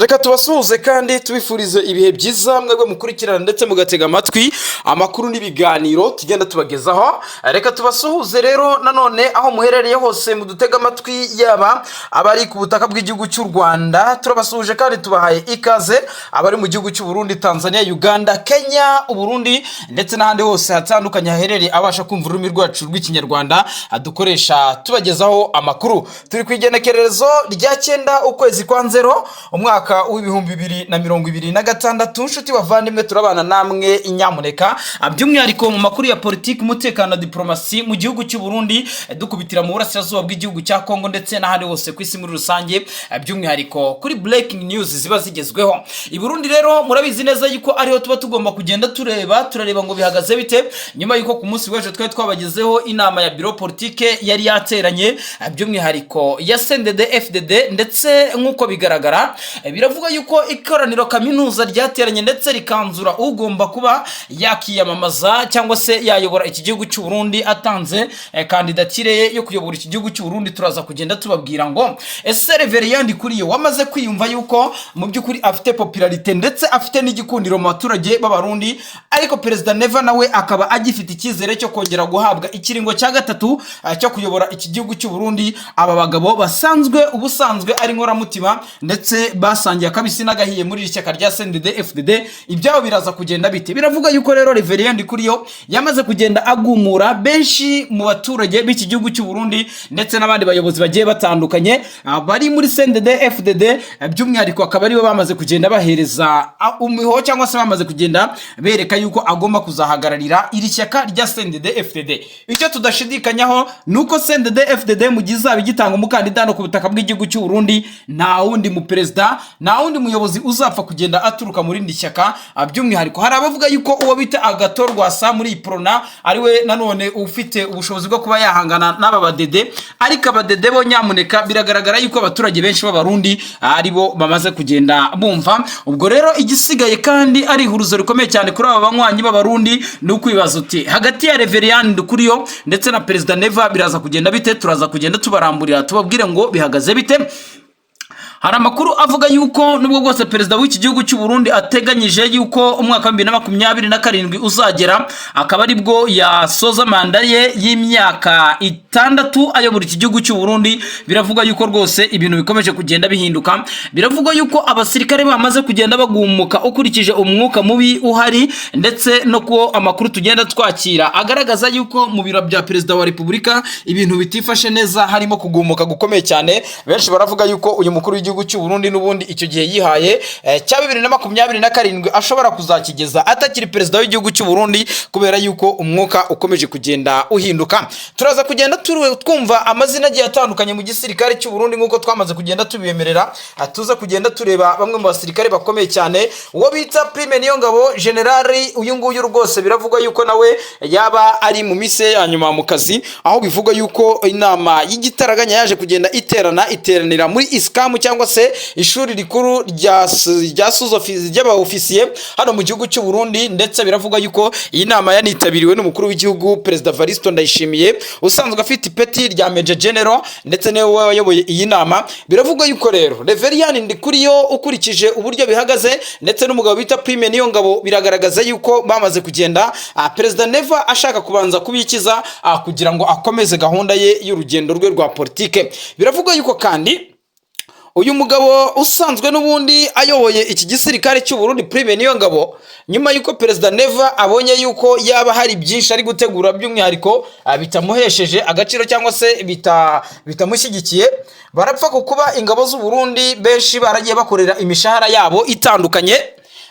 Reka tubasuhuze kandi tubifurize ibihe byiza mwebwe mukurikirana ndetse mugatega amatwi amakuru n'ibiganiro tugenda tubagezaho. Reka tubasuhuze rero nanone aho muherereye hose mudutega amatwi, yaba abari ku butaka bw'igihugu cy'u Rwanda turabasuhuje kandi tubahaye ikaze, abari mu gihugu cy'u Burundi, Tanzania, Uganda, Kenya, Uburundi ndetse n'ahandi hose hatandukanye haherereye abasha kumva ururimi rwacu rw'ikinyarwanda dukoresha tubagezaho amakuru. Turi ku igenekerezo rya 9 ukwezi kwa Nzero umwaka w'ibihumbi 2026. Nshuti bavandimwe, turabana namwe inyamuneka by'umwihariko mu makuru ya politiki, umutekano na diplomasi mu gihugu cy'u Burundi, dukubitira mu burasirazuba bw'igihugu cya Kongo ndetse n'ahandi hose ku isi muri rusange, by'umwihariko kuri breaking news ziba zigezweho i Burundi. Rero murabizi neza yuko ariho tuba tugomba kugenda turareba ngo bihagaze bite, nyuma yuko ku munsi w'ejo twari twabagezeho inama ya biro politike yari yateranye, by'umwihariko ya CNDD-FDD, ndetse nk'uko bigaragara biravuga yuko ikoraniro kaminuza ryateranye ndetse rikanzura ugomba kuba yakiyamamaza cyangwa se yayobora iki gihugu cy'u Burundi atanze kandidatire yo kuyobora iki gihugu cy'u Burundi. Turaza kugenda tubabwira ngo ese Reverien Ndikuriyo wamaze kwiyumva yuko mu by'ukuri afite popularite ndetse afite n'igikundiro mu baturage b'abarundi, ariko Perezida Neva nawe akaba agifite icyizere cyo kongera guhabwa ikiringo cya gatatu cyo kuyobora iki gihugu cy'u Burundi. Aba bagabo ubusanzwe ari nkoramutima ndetse basangiye akabisi n'agahiye muri ishyaka rya CNDD-FDD, ibyabo biraza kugenda bite. Biravuga yuko rero Reverien Ndikuriyo yamaze kugenda agumura benshi mu baturage b'iki gihugu cy'u Burundi ndetse n'abandi bayobozi bagiye batandukanye bari muri CNDD-FDD, by'umwihariko akaba aribo bamaze kugenda bahereza umiho cyangwa se bamaze kugenda bereka yuko agomba kuzahagararira iri shyaka rya CNDD-FDD. Icyo tudashidikanyaho nuko CNDD-FDD mu gihe izaba igitanga umukandida no ku butaka bw'igihugu cy'u Burundi, nta wundi mu perezida, nta wundi muyobozi uzapfa kugenda aturuka muri indi shyaka. By'umwihariko hari abavuga yuko uwo bita Agathon Rwasa muri Iprona ariwe nanone ufite ubushobozi bwo kuba yahangana n'aba badede, ariko abadede bo nyamuneka biragaragara yuko abaturage benshi b'abarundi aribo bamaze kugenda bumva. Ubwo rero igisigaye kandi ari ihuruzo rikomeye cyane kuri aba banywanyi b'abarundi ni ukwibaza uti hagati ya Reverien Ndikuriyo ndetse na Perezida Neva biraza kugenda bite. Turaza kugenda tubaramburira tubabwire ngo bihagaze bite. Hari amakuru avuga yuko nubwo bwose perezida w'iki gihugu cy'u Burundi ateganyije yuko umwaka wa 2027 uzagera akaba ari bwo yasoza manda ye y'imyaka 6 ayobora iki gihugu cy'u Burundi, biravuga yuko rwose ibintu bikomeje kugenda bihinduka. Biravuga yuko abasirikare bamaze kugenda bagumuka ukurikije umwuka mubi uhari, ndetse no ko amakuru tugenda twakira agaragaza yuko mu biro bya perezida wa Repubulika ibintu bitifashe neza, harimo kugumuka gukomeye cyane. Benshi baravuga yuko uyu mukuru w'igihugu cy'u Burundi n'ubundi icyo gihe yihaye cya 2027 ashobora kuzakigeza atakiri perezida w'igihugu cy'u Burundi, kubera yuko umwuka ukomeje kugenda uhinduka. Turaza kugenda twumva amazina agiye atandukanye mu gisirikare cy'u Burundi nk'uko twamaze kugenda tubiyemerera. Tuza kugenda tureba bamwe mu basirikare bakomeye cyane, uwo bita Prime Niyongabo generali. Uyu nguyu rwose biravuga yuko nawe yaba ari mu mise ya nyuma mu kazi, aho bivuga yuko inama y'igitaraganya yaje kugenda iteranira muri ISCAM cyangwa se ishuri rikuru rya sous-officier ry'abaofisiye hano mu gihugu cy'u Burundi, ndetse biravuga yuko iyi nama yanitabiriwe n'umukuru w'igihugu Perezida Varisto Ndayishimiye usanzwe afite ipeti rya Major General, ndetse nawe wayoboye iyi nama. Biravuga yuko rero Reverien Ndikuriyo ukurikije uburyo bihagaze ndetse n'umugabo bita Prime Niyongabo, biragaragaza yuko bamaze kugenda Perezida Neva ashaka kubanza kubikiza kugira ngo akomeze gahunda ye y'urugendo rwe rwa politike. Biravuga yuko kandi uyu mugabo usanzwe n'ubundi ayoboye iki gisirikare cy'u Burundi Prime Niyongabo, nyuma yuko Perezida Neva abonye yuko yaba hari byinshi ari gutegura by'umwihariko bitamuhesheje agaciro cyangwa se bitamushyigikiye, barapfa kuba ingabo z'u Burundi benshi baragiye bakorera imishahara yabo itandukanye.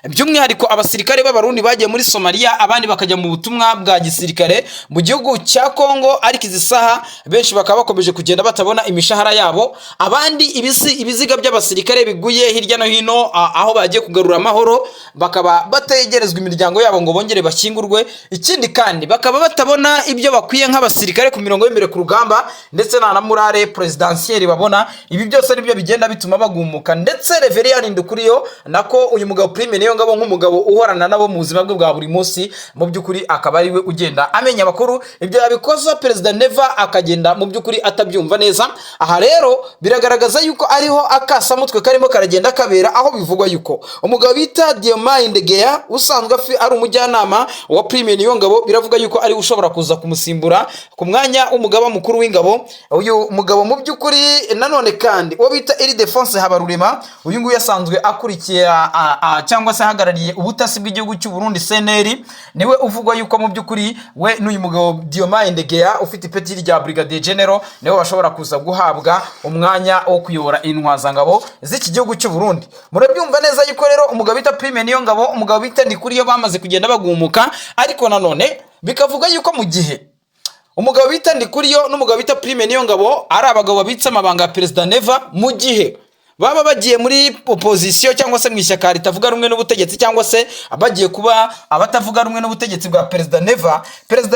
By'umwihariko abasirikare b'abarundi bagiye muri Somalia, abandi bakajya mu butumwa bwa gisirikare mu gihugu cya Kongo, ariko izi saha benshi bakaba bakomeje kugenda batabona imishahara yabo. Abandi ibiziga by'abasirikare biguye hirya no hino aho bagiye kugarura amahoro, bakaba bategerezwa imiryango yabo ngo bongere bashyingurwe. Ikindi kandi bakaba batabona ibyo bakwiye nk'abasirikare ku mirongo y'imbere ku rugamba, ndetse na murare presidentiel babona. Ibi byose nibyo bigenda bituma bagumuka. Ndetse Reverien Ndikuriyo nako uyu mugabo Prime Niyongabo nk'umugabo uhorana nabo mu buzima bwe bwa buri munsi, mu by'ukuri akaba ari we ugenda amenya amakuru. Ibyo yabikoza Perezida Neva akagenda mu by'ukuri atabyumva neza. Aha rero biragaragaza yuko ariho akasamutwe karimo karagenda kabera, aho bivugwa yuko umugabo bita Diomaye Ndegeya usanzwe ari umujyanama wa Prime Niyongabo, biravuga yuko ari ushobora kuza kumusimbura ku mwanya w'umugaba mukuru w'ingabo. Uyu mugabo mu by'ukuri nanone kandi uwo bita Ildefonse Habarurema, uyu nguyu yasanzwe akurikiye cyangwa se ahagarariye ubutasi bw'igihugu cy'u Burundi CNL, niwe uvugwa yuko mu by'ukuri we n'uyu mugabo Diomaye Ndegeya ufite ipeti rya Brigadier General niwe bashobora kuza guhabwa umwanya wo kuyobora intwazangabo z'iki gihugu cy'u Burundi. Murabyumva neza yuko rero umugabo bita Prime Niyongabo, umugabo bita Ndikuriyo bamaze kugenda bagumuka, ariko nanone bikavuga yuko mu gihe umugabo bita Ndikuriyo n'umugabo bita Prime Niyongabo ari abagabo babitse amabanga ya Perezida Neva, mu gihe baba bagiye muri opposition cyangwa se mu ishyaka ritavuga rumwe n'ubutegetsi, cyangwa se abagiye kuba abatavuga rumwe n'ubutegetsi bwa Perezida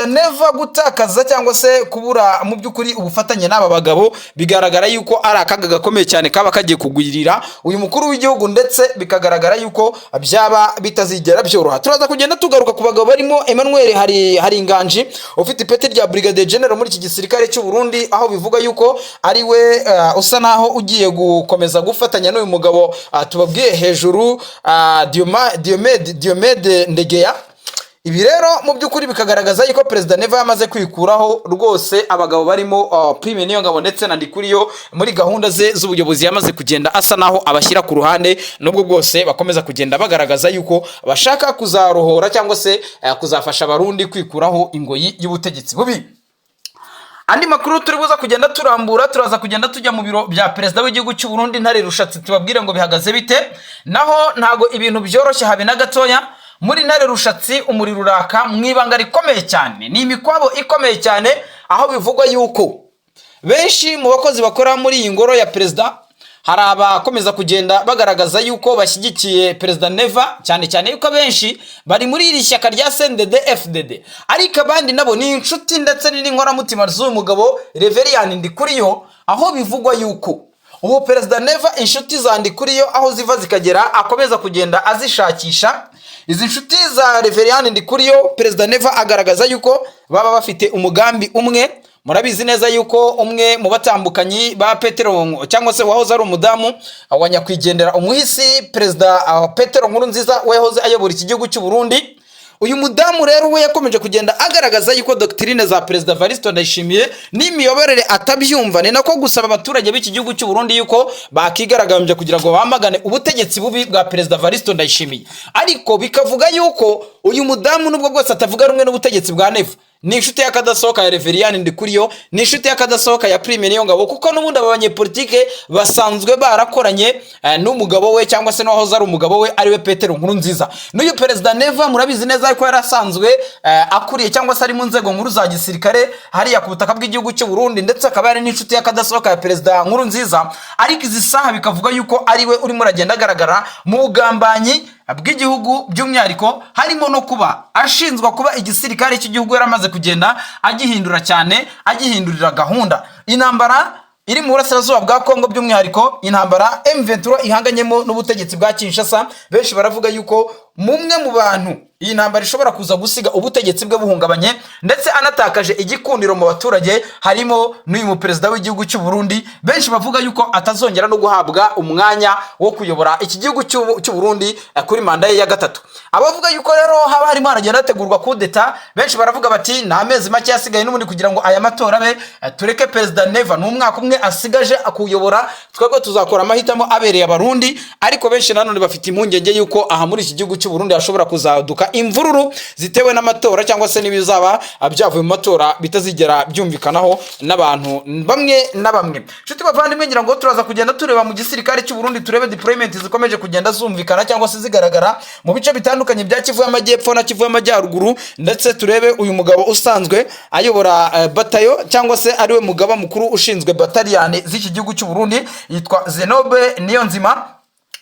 Neva gutakaza cyangwa se kubura mu by'ukuri ubufatanye n'aba bagabo, bigaragara yuko ari akaga gakomeye cyane kaba kagiye kugwirira uyu mukuru w'igihugu, ndetse bikagaragara yuko byaba bitazigera byoroha. Turaza kugenda tugaruka ku bagabo barimo Emmanuel Haringanji ufite ipeti rya Brigadier General muri iki gisirikare cy'u Burundi, aho bivuga yuko ari we usa naho ugiye gukomeza gufatanya n'uyu mugabo tubabwiye hejuru, Diomaye Ndegeya. Ibi rero mu by'ukuri bikagaragaza yuko Perezida Neva yamaze kwikuraho rwose abagabo barimo Prime Niyongabo ndetse na Ndikuriyo muri gahunda ze z'ubuyobozi, yamaze kugenda asa naho abashyira ku ruhande, nubwo bwose bakomeza kugenda bagaragaza yuko bashaka kuzarohora cyangwa se kuzafasha abarundi kwikuraho ingoyi y'ubutegetsi bubi. Andi makuru turi buza kugenda turambura, turaza kugenda tujya mu biro bya Perezida w'igihugu cy'u Burundi Ntare Rushatsi, tubabwire ngo bihagaze bite. Naho ntago ibintu byoroshye habe na gatoya muri Ntare Rushatsi, umuriro uraka mu ibanga rikomeye cyane, ni imikwabo ikomeye cyane, aho bivugwa yuko benshi mu bakozi bakora muri iyi ngoro ya Perezida hari abakomeza kugenda bagaragaza yuko bashyigikiye Perezida Neva, cyane cyane yuko benshi bari muri iri shyaka rya CNDD-FDD, ariko abandi nabo ni inshuti ndetse n'inkoramutima z'uyu mugabo Reverien Ndikuriyo, aho bivugwa yuko ubu Perezida Neva inshuti za Ndikuriyo aho ziva zikagera akomeza kugenda azishakisha. Izi nshuti za Reverien Ndikuriyo Perezida Neva agaragaza yuko baba bafite umugambi umwe. Murabizi neza yuko umwe mu batambukanyi ba Petero cyangwa se wahoze ari umudamu wa nyakwigendera umuhisi Perezida Petero Nkurunziza wahoze ayobora iki gihugu cy'u Burundi, uyu mudamu rero we yakomeje kugenda agaragaza yuko doctrine za Perezida Evaristo Ndayishimiye n'imiyoborere atabyumva, ni nako gusaba abaturage b'iki gihugu cy'u Burundi yuko bakigaragambye kugira ngo bamagane ubutegetsi bubi bwa Perezida Evaristo Ndayishimiye. Ariko bikavuga yuko uyu mudamu nubwo bwose atavuga rumwe n'ubutegetsi bwa Neva, ni inshuti y'akadasohoka ya Reverien Ndikuriyo, ni inshuti y'akadasohoka ya Prime Niyongabo, kuko n'ubundi aba banyepolitike basanzwe barakoranye n'umugabo we cyangwa se n'uwahoze ari umugabo we ariwe Petero Nkurunziza. N'uyu Perezida Neva murabizi neza ko yarasanzwe akuriye cyangwa se ari mu nzego nkuru za gisirikare hariya ku butaka bw'igihugu cy'u Burundi, ndetse akaba ari n'inshuti y'akadasohoka ya Perezida Nkurunziza. Ariko izi saha bikavuga yuko ariwe urimo uragenda agaragara mu bugambanyi bw'igihugu, by'umwihariko harimo no kuba ashinzwa kuba igisirikare cy'igihugu yaramaze kugenda agihindura cyane, agihindurira gahunda. Intambara iri mu burasirazuba bwa Kongo, by'umwihariko intambara M23 ihanganyemo n'ubutegetsi bwa Kinshasa, benshi baravuga yuko mumwe mu bantu iyi ntambara ishobora kuza gusiga ubutegetsi bwe buhungabanye ndetse anatakaje igikundiro mu baturage, harimo n'uyu Perezida w'igihugu cy'u Burundi. Benshi bavuga yuko atazongera no guhabwa umwanya wo kuyobora iki gihugu cy'u Burundi kuri manda ye ya gatatu. Abavuga yuko rero haba harimo haragenda hategurwa kudeta, benshi baravuga bati nta mezi make yasigaye n'ubundi kugira ngo aya matora abe, tureke Perezida Neva n'umwaka umwe asigaje akuyobora, twebwe tuzakora amahitamo abereye abarundi. Ariko benshi nanone bafite impungenge yuko aha muri iki gihugu cy'u Burundi hashobora kuzaduka imvururu zitewe n'amatora cyangwa se n'ibizaba byavuye mu matora bitazigera byumvikanaho n'abantu bamwe na bamwe. Nshuti bavandimwe, ngira ngo turaza kugenda tureba mu gisirikare cy'u Burundi, turebe deployment zikomeje kugenda zumvikana cyangwa se zigaragara mu bice bitandukanye bya Kivu y'Amajyepfo na Kivu y'Amajyaruguru, ndetse turebe uyu mugabo usanzwe ayobora batayo cyangwa se ariwe mugaba mukuru ushinzwe bataliyani z'iki gihugu cy'u Burundi, yitwa Zenobe Niyonzima.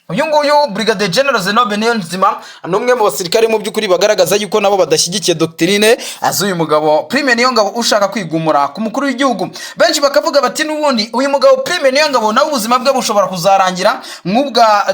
uyu nguyu Brigadier General Zenobe Niyonzima ni umwe mu basirikare mu by'ukuri bagaragaza yuko nabo badashyigikiye doctrine z'uyu mugabo Prime Niyongabo ushaka kwigumura ku mukuru w'igihugu. Benshi bakavuga bati n'ubundi uyu mugabo Prime Niyongabo nawe ubuzima bwe bushobora kuzarangira nk'ubwa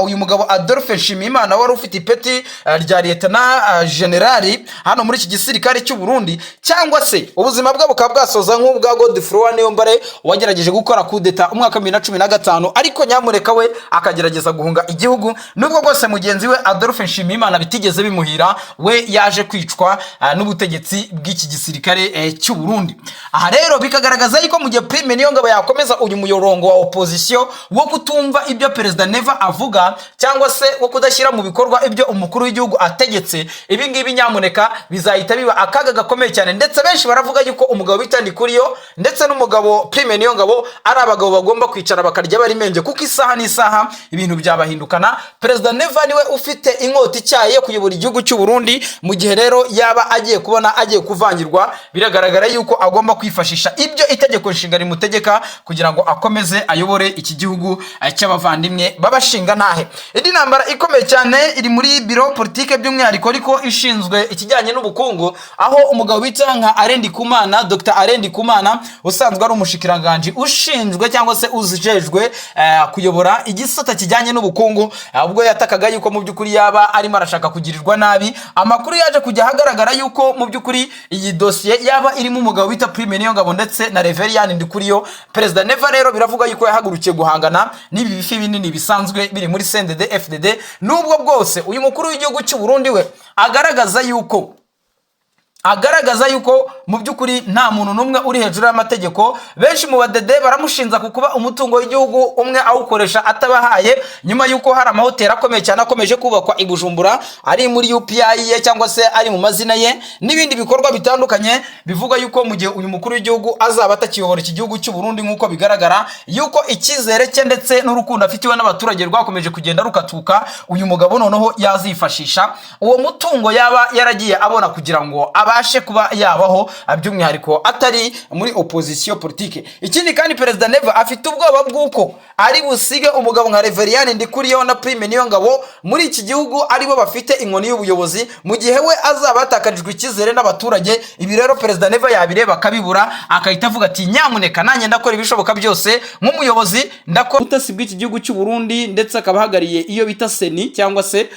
uyu mugabo Adolphe Nshimiyimana wari ufite ipeti rya Lieutenant General hano muri iki gisirikare cy'u Burundi, cyangwa se ubuzima bwe bukaba bwasoza nk'ubwa Godefroid Niyombare wagerageje gukora coup d'etat umwaka 2015 ariko nyamureka we akagerageza guhunga igihugu, nubwo bwose mugenzi we Adolphe Nshimiyimana bitigeze bimuhira, we yaje kwicwa n'ubutegetsi bw'iki gisirikare cy'u Burundi. Aha rero bikagaragaza yuko mu gihe Prime Niyongabo yakomeza uyu muyorongo wa opposition wo kutumva ibyo Perezida Neva avuga cyangwa se wo kudashyira mu bikorwa ibyo umukuru w'igihugu ategetse, ibi ngibi nyamuneka bizahita biba akaga gakomeye cyane, ndetse benshi baravuga yuko umugabo bita Ndikuriyo ndetse n'umugabo Prime Niyongabo ari abagabo bagomba kwicara bakarya bari menge, kuko isaha n'isaha ibintu byabahindukana. Perezida Neva niwe ufite inkota icyaye yo kuyobora igihugu cy'u Burundi, mu gihe rero yaba agiye kubona agiye kuvangirwa biragaragara yuko agomba kwifashisha ibyo itegeko nshinga rimutegeka kugira ngo akomeze ayobore iki gihugu cy'abavandimwe babashinga ntahe. Indi ntambara ikomeye cyane iri muri biro politike by'umwihariko ariko ishinzwe ikijyanye n'ubukungu, aho umugabo bita nka Arendi Kumana, Dr Arendi Kumana usanzwe ari umushikiranganje ushinzwe cyangwa se uzijejwe kuyobora igisata kijyanye n'ubukungu, ubwo yatakaga yuko mu by'ukuri yaba arimo arashaka kugirirwa nabi. Amakuru yaje kujya hagaragara yuko mu by'ukuri iyi dossier yaba irimo umugabo bita Prime Niyongabo ndetse na Reverien Ndikuriyo. Perezida Neva rero biravuga yuko yahagurukiye guhangana n'ibi bifi binini bisanzwe biri muri CNDD FDD, nubwo bwose uyu mukuru w'igihugu cy'u Burundi we agaragaza yuko mu by'ukuri nta muntu n'umwe uri hejuru y'amategeko. Benshi mu badede baramushinza kukuba umutungo w'igihugu umwe awukoresha atabahaye, nyuma yuko hari amahoteli akomeye cyane akomeje kubakwa i Bujumbura ari muri UPI ye cyangwa se ari mu mazina ye, n'ibindi bikorwa bitandukanye bivuga yuko mu gihe uyu mukuru w'igihugu azaba atakiyobora iki gihugu cy'u Burundi nk'uko bigaragara yuko icyizere cye ndetse n'urukundo afitiwe n'abaturage rwakomeje kugenda rukatuka, uyu mugabo noneho yazifashisha uwo mutungo yaba yaragiye abona kugira ngo abashe kuba yabaho, by'umwihariko atari muri opposition politique. Ikindi kandi Perezida Neva afite ubwoba bw'uko ari busige umugabo nka Reverien Ndikuriyo na Prime Niyongabo muri iki gihugu aribo bafite inkoni y'ubuyobozi, mu gihe we azaba atakarijwe icyizere n'abaturage. Ibi rero Perezida Neva yabireba akabibura, akahita avuga ati nyamuneka nanjye ndakora ibishoboka byose nk'umuyobozi, ndakora ubutasi bw'iki gihugu cy'u Burundi, ndetse akabahagariye iyo bita Seni cyangwa se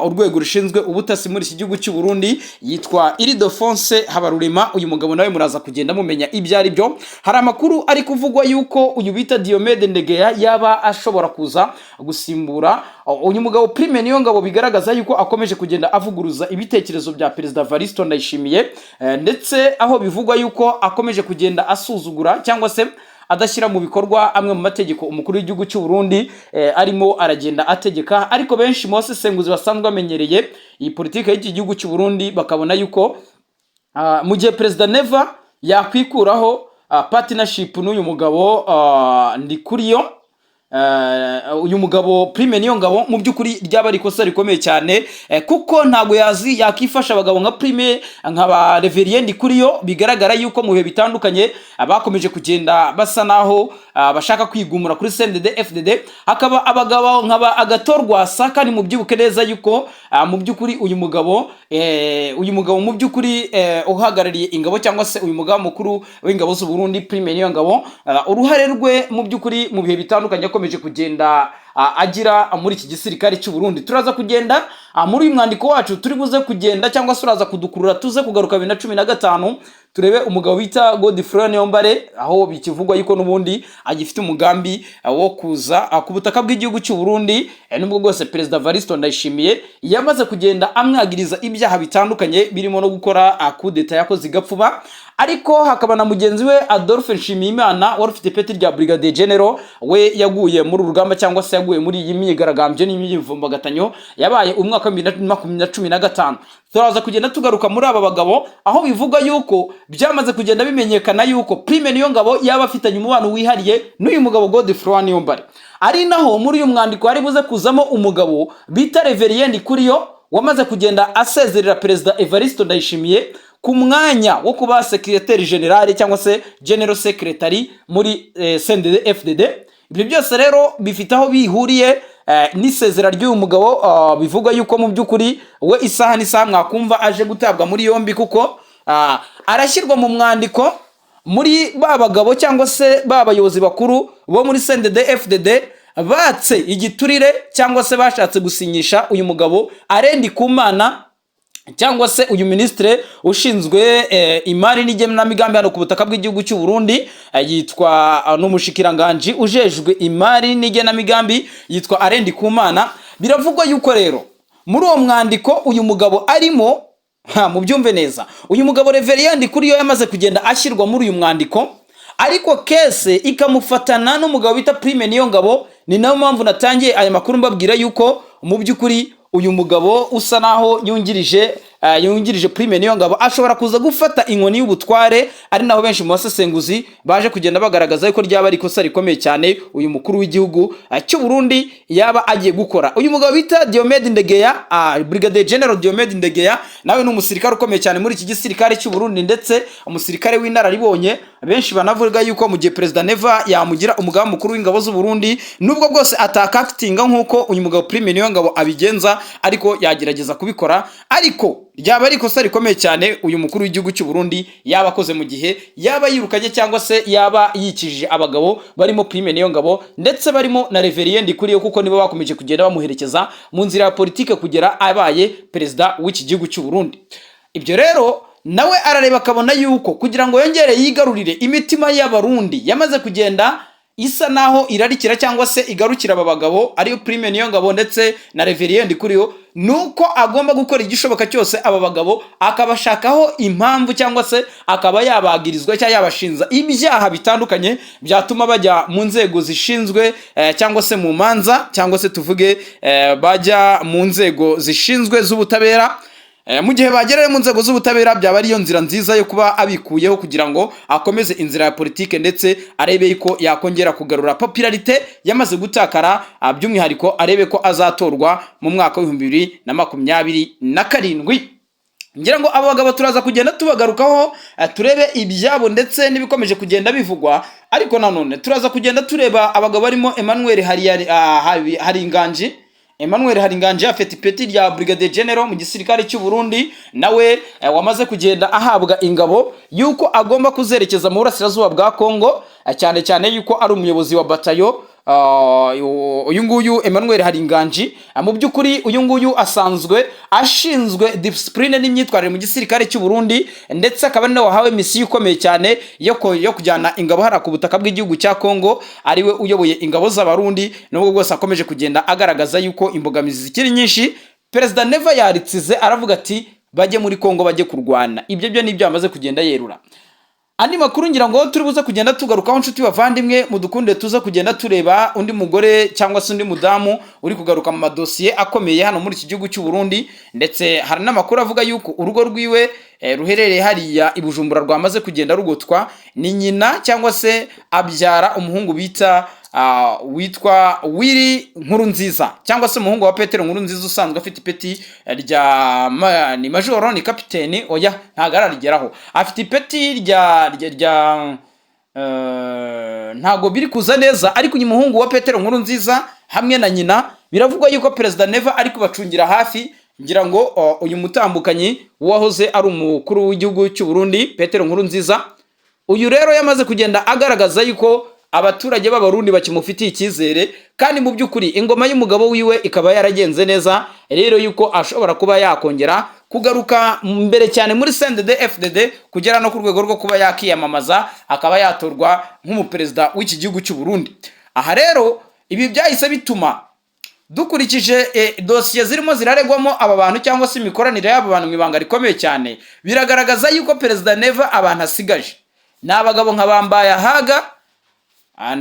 urwego rushinzwe ubutasi muri iki gihugu cy'u Burundi, yitwa Ildefonse Habarurema. Uyu mugabo nawe muraza kugenda mumenya ibyo ari byo. Hari amakuru ari kuvugwa yuko uyu bita Diomede Ndegeya yaba ashobora kuza gusimbura uyu mugabo Prime Niyongabo, bigaragaza yuko akomeje kugenda avuguruza ibitekerezo bya Perezida Evaristo Ndayishimiye, ndetse aho bivugwa yuko akomeje kugenda asuzugura cyangwa se adashyira mu bikorwa amwe mu mategeko umukuru w'igihugu cy'u Burundi arimo aragenda ategeka. Ariko benshi mu basesenguzi basanzwe bamenyereye iyi politike y'iki gihugu cy'u Burundi bakabona yuko mu gihe Perezida Neva yakwikuraho partnership n'uyu mugabo Ndikuriyo, uyu mugabo Prime Niyongabo mu by'ukuri ryaba rikosa rikomeye cyane, kuko ntago yakifasha abagabo nka Prime nka ba Reverien Ndikuriyo. Bigaragara yuko mu bihe bitandukanye bakomeje kugenda basa naho bashaka kwigumura kuri CNDD FDD, hakaba abagabo nka ba Agatorwa Saka. Ni mu byibuke neza yuko mu by'ukuri uyu mugabo mu by'ukuri uhagarariye ingabo cyangwa se uyu mugabo mukuru w'ingabo z'u Burundi Prime Niyongabo, uruhare rwe mu by'ukuri mu bihe bitandukanye akomeje kugenda agira muri iki gisirikare cy'u Burundi. Turaza kugenda muri uyu mwandiko wacu turi buze kugenda cyangwa se uraza kudukurura tuze kugaruka 2015 turebe umugabo bita Godefroid Niyombare, aho bikivugwa yuko n'ubundi agifite umugambi wo kuza ku butaka bw'igihugu cy'u Burundi, nubwo bwose Perezida Evaristo Ndayishimiye yamaze kugenda amwagiriza ibyaha bitandukanye birimo no gukora coup d'etat yakoze igapfuba. Ariko hakaba na mugenzi we Adolphe Nshimiyimana wari ufite peti rya Brigadier General, we yaguye muri urugamba cyangwa se yaguye muri iyi myigaragambyo n'imyivumbagatanyo yabaye umwaka wa 2015. Turaza kugenda tugaruka muri aba bagabo, aho bivuga yuko byamaze kugenda bimenyekana yuko Prime Niyongabo yaba afitanye umubano wihariye n'uyu mugabo Godefroid Niyombare. Ari naho muri uyu mwandiko hari buze kuzamo umugabo bita Reverien Ndikuriyo wamaze kugenda asezerera Perezida Evaristo Ndayishimiye ku mwanya wo kuba Secretary General cyangwa se General Secretary muri CNDD FDD. Ibyo byose rero bifite aho bihuriye n'isezera ry'uyu mugabo bivugwa yuko mu by'ukuri we isaha n'isaha mwakumva aje gutabwa muri yombi, kuko arashyirwa mu mwandiko muri ba bagabo cyangwa se ba bayobozi bakuru bo muri CNDD FDD batse igiturire cyangwa se bashatse gusinyisha uyu mugabo Arendi Kumana cyangwa se uyu ministre ushinzwe imari n'igenamigambi hano ku butaka bw'igihugu cy'u Burundi, yitwa n'umushikiranganje ujejwe imari n'igenamigambi yitwa Arendi Kumana. Biravugwa yuko rero muri uwo mwandiko uyu mugabo arimo, mu byumve neza, uyu mugabo Reverien Ndikuriyo yamaze kugenda ashyirwa muri uyu mwandiko, ariko kese ikamufatana n'umugabo bita Prime Niyongabo. Ni nayo mpamvu natangiye aya makuru mbabwira yuko mu by'ukuri uyu mugabo usa naho yungirije Prime Niyongabo ashobora kuza gufata inkoni y'ubutware, ari naho benshi mu basesenguzi baje kugenda bagaragaza yuko ryaba ari ikosa rikomeye cyane uyu mukuru w'igihugu cy'u Burundi yaba agiye gukora. Uyu mugabo bita Diomede Ndegeya, Brigadier General Diomede Ndegeya, nawe ni umusirikare ukomeye cyane muri iki gisirikare cy'u Burundi, ndetse umusirikare w'inararibonye. Benshi banavuga yuko mu gihe President Neva yamugira umugaba mukuru w'ingabo z'u Burundi, nubwo bwose atakakitinga nk'uko uyu mugabo Prime Niyongabo abigenza, ariko yagerageza kubikora, ariko ryaba ari ikosa rikomeye cyane uyu mukuru w'igihugu cy'u Burundi yaba akoze mu gihe yaba yirukanye cyangwa se yaba yikijije abagabo barimo Prime Niyongabo ndetse barimo na Reverien Ndikuriyo, kuko nibo bakomeje kugenda bamuherekeza mu nzira ya politike kugera abaye perezida w'iki gihugu cy'u Burundi. Ibyo rero nawe arareba akabona yuko kugira ngo yongere yigarurire imitima y'abarundi yamaze kugenda isa naho irarikira cyangwa se igarukira aba bagabo ariyo Prime Niyongabo ndetse na Reverien Ndikuriyo, nuko agomba gukora igishoboka cyose aba bagabo akabashakaho impamvu cyangwa se akaba yabagirizwa cyangwa yabashinza ibyaha bitandukanye byatuma bajya mu nzego zishinzwe cyangwa se mu manza, cyangwa se tuvuge bajya mu nzego zishinzwe z'ubutabera. Mu gihe bagereye mu nzego z'ubutabera byaba ariyo nzira nziza yo kuba abikuyeho kugira ngo akomeze inzira ya politike, ndetse arebe ko yakongera kugarura popularite yamaze gutakara, by'umwihariko arebe ko azatorwa mu mwaka wa 2027. ngira ngo abo bagabo turaza kugenda tubagarukaho turebe ibyabo ndetse n'ibikomeje kugenda bivugwa, ariko nanone turaza kugenda tureba abagabo barimo Emmanuel Haringanji. Emmanuel Haringanji afite ipeti rya Brigadier General mu gisirikare cy'u Burundi, nawe wamaze kugenda ahabwa ingabo yuko agomba kuzerekeza mu burasirazuba bwa Kongo, cyane cyane yuko ari umuyobozi wa batayo. Uyu nguyu Emmanuel Haringanji mu by'ukuri uyu nguyu asanzwe ashinzwe discipline n'imyitwarire mu gisirikare cy'u Burundi, ndetse akaba ari nawe wahawe misiyo ikomeye cyane yo kujyana ingabo hara ku butaka bw'igihugu cya Kongo, ariwe uyoboye ingabo z'abarundi. Nubwo bwose akomeje kugenda agaragaza yuko imbogamizi zikiri nyinshi, President Neva yaritsize aravuga ati bajye muri Kongo bajye kurwana. Ibyo byo nibyo amaze kugenda yerura. Andi makuru ngira ngo turi buze kugenda tugarukaho nshuti bavandimwe, mudukunde tuza kugenda tureba undi mugore cyangwa se undi mudamu uri kugaruka mu madosiye akomeye hano muri iki gihugu cy'u Burundi, ndetse hari n'amakuru avuga yuko urugo rwiwe ruherereye hariya i Bujumbura rwamaze kugenda rugotwa. Ni nyina cyangwa se abyara umuhungu bita witwa Willy Nkurunziza, cyangwa se umuhungu wa Petero Nkurunziza usanzwe afite ipeti rya ni majoro ni kapiteni, oya ntagararigeraho, afite ipeti rya ntago biri kuza neza, ariko uyu muhungu wa Petero Nkurunziza hamwe na nyina biravugwa yuko President Neva ari kubacungira hafi. Ngira ngo uyu mutambukanyi wahoze ari umukuru w'igihugu cy'u Burundi Petero Nkurunziza, uyu rero yamaze kugenda agaragaza yuko abaturage b'abarundi bakimufitiye icyizere, kandi mu by'ukuri ingoma y'umugabo wiwe ikaba yaragenze neza, rero yuko ashobora kuba yakongera kugaruka mbere cyane muri CNDD FDD kugera no ku rwego rwo kuba yakiyamamaza akaba yatorwa nk'umuperezida w'iki gihugu cy'u Burundi. Aha rero ibi byahise bituma dukurikije dosiye zirimo ziraregwamo aba bantu cyangwa se imikoranire y'aba bantu mu ibanga rikomeye cyane, biragaragaza yuko President Neva abantu asigaje ni abagabo nka Bambaye Haga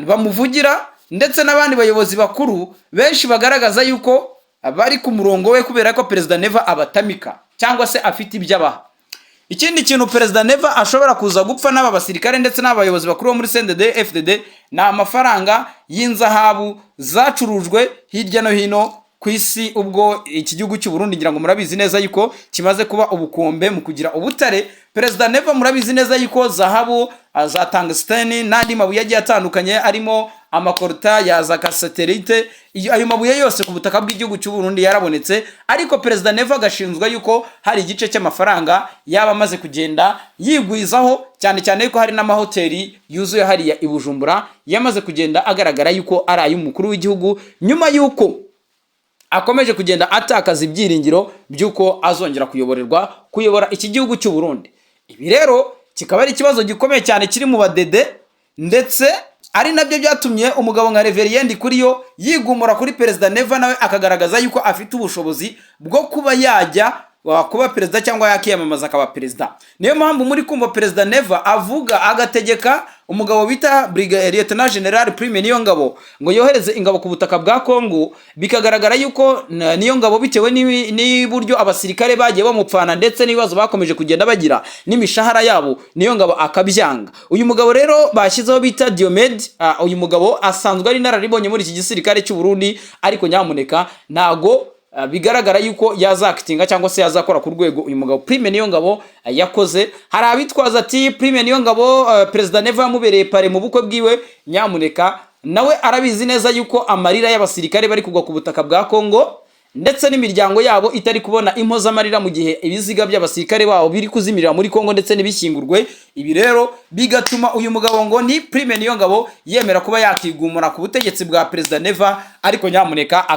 bamuvugira, ndetse n'abandi bayobozi bakuru benshi bagaragaza yuko bari ku murongo we kubera ko President Neva abatamika cyangwa se afite ibyabaha. Ikindi kintu President Neva ashobora kuza gupfa n'aba basirikare ndetse n'abayobozi bakuru muri CNDD FDD na amafaranga y'inzahabu zacurujwe hirya no hino ku isi, ubwo iki gihugu cy'u Burundi ngira ngo murabizi neza yuko kimaze kuba ubukombe mu kugira ubutare. President Neva murabizi neza yuko zahabu za tungsten n'andi mabuye agiye atandukanye arimo amakorta ya za satelite, ayo mabuye yose ku butaka bw'igihugu cy'u Burundi yarabonetse, ariko Perezida Neva agashinzwa yuko hari igice cy'amafaranga yaba amaze kugenda yigwizaho, cyane cyane yuko hari n'amahoteli yuzuye hariya i Bujumbura yamaze kugenda agaragara yuko ari ay'umukuru w'igihugu, nyuma yuko akomeje kugenda atakaza ibyiringiro by'uko azongera kuyobora iki gihugu cy'u Burundi. Ibi rero kikaba ari ikibazo gikomeye cyane kiri mu badede, ndetse ari nabyo byatumye umugabo nka Reverien Ndikuriyo yigumura kuri Perezida Neva, nawe akagaragaza yuko afite ubushobozi bwo kuba yajya kuba perezida cyangwa yakiyamamaza akaba perezida. Niyo mpamvu muri kumva Perezida Neva avuga agategeka umugabo bita Lieutenant General Prime Niyongabo ngo yohereze ingabo ku butaka bwa Kongo, bikagaragara yuko Niyongabo bitewe n'uburyo abasirikare bagiye bamupfana ndetse n'ibibazo bakomeje kugenda bagira n'imishahara yabo, Niyongabo akabyanga. Uyu mugabo rero bashyizeho bita Diomed, uyu mugabo asanzwe ari nararibonye muri iki gisirikare cy'u Burundi, ariko nyamuneka ntago bigaragara yuko yazakitinga cyangwa se yazakora ku rwego uyu mugabo Prime Niyongabo yakoze. Hari abitwaza ati Prime Niyongabo Perezida Neva yamubereye pare mu bukwe bwiwe, nyamuneka nawe arabizi neza yuko amarira y'abasirikare bari kugwa ku butaka bwa Kongo ndetse n'imiryango yabo itari kubona impozamarira mu gihe ibiziga by'abasirikare babo biri kuzimirira muri Kongo ndetse n'ibishyingurwe. Ibi rero bigatuma uyu mugabo ngo ni Prime Niyongabo yemera kuba yakigumura ku butegetsi bwa Perezida Neva, ariko nyamuneka